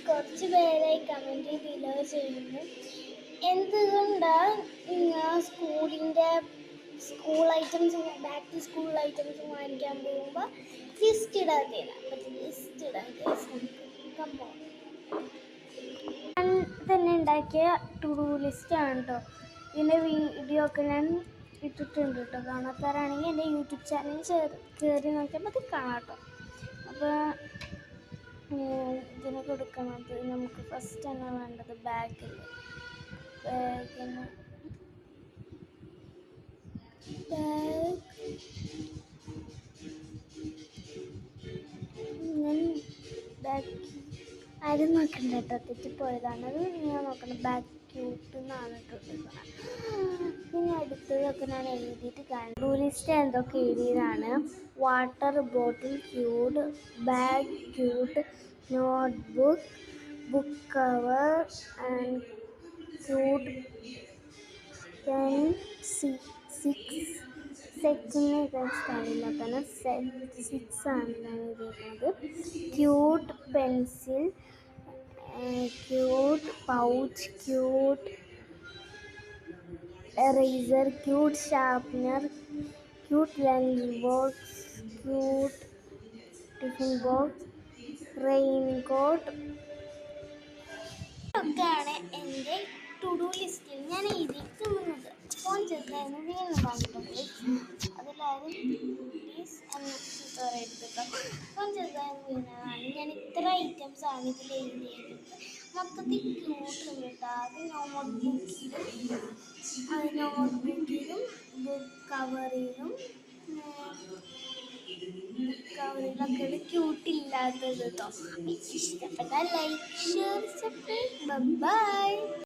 കുറച്ച് പേരായി comment below ചെയ്യുന്നു. എന്തുകൊണ്ടാണ് നിങ്ങൾ school items back to school items വാങ്ങിക്കാൻ പോകുമ്പോൾ ലിസ്റ്റ് ഇടാത്തതാണ്. അപ്പം ലിസ്റ്റ് ഇടാൻ കമ്പോ ഞാൻ തന്നെ ഉണ്ടാക്കിയ ടു ഡു ലിസ്റ്റാണ് കേട്ടോ. ഇതിൻ്റെ വീഡിയോ ഒക്കെ ഞാൻ ഇട്ടിട്ടുണ്ട് കേട്ടോ. കാണാത്തവരാണെങ്കിൽ എൻ്റെ യൂട്യൂബ് ചാനൽ കയറി നോക്കിയാൽ മതി, കാണാം കേട്ടോ. അപ്പോൾ ഇതിന് കൊടുക്കുന്നത് നമുക്ക് ഫസ്റ്റ് തന്നെ വേണ്ടത് ബാഗിന് ഞാൻ ബാഗ് ആരും നോക്കണ്ട കേട്ടോ, തെറ്റിപ്പോയതാണ്. അത് ഞാൻ നോക്കണം. ബാഗ് ക്യൂട്ട് എന്നാണ് ഇട്ടിരിക്കുന്നത്. പിന്നെ അടുത്തതൊക്കെ ഞാൻ എഴുതിയിട്ട് കണ്ടു. ലിസ്റ്റ് എന്തൊക്കെ എഴുതിയതാണ്: water bottle cute, bag cute, notebook, book cover and cute pen, 6 സെറ്റിനെ സ്ഥലമില്ല തന്നെ 6 ആണ് ഞാൻ എഴുതിയിരിക്കുന്നത്. Cute pencil, cute pouch, cute eraser, cute sharpener, cute lunch box, cute tiffin box, raincoat ഒക്കെയാണ് എൻ്റെ ടു ഡു ലിസ്റ്റിൽ ഞാൻ എഴുതിയിട്ടുള്ളത്. ഫോൺ ചെയ്തായിരുന്നു വീണ്ടും പറഞ്ഞിട്ടുണ്ട്. അതിലാരും പ്ലീസ് എടുത്തിട്ടോ. ഫോൺ ചെയ്തായിരുന്നു വീണതാണ്. ഞാൻ ഇത്ര ഐറ്റംസാണ് ഇതിൽ എഴുതിയത്. മൊത്തത്തിൽ ക്യൂട്ടുണ്ട് കേട്ടോ. അത് നോട്ട്ബുക്കിലും ബുക്ക് കവറിലും കവറിലൊക്കെ ക്യൂട്ടില്ലാത്തത് കേട്ടോ. ഇഷ്ടപ്പെട്ടാൽ ലൈക്ക്, ഷെയർ, സബ്സ്ക്രൈബ്. ബൈ.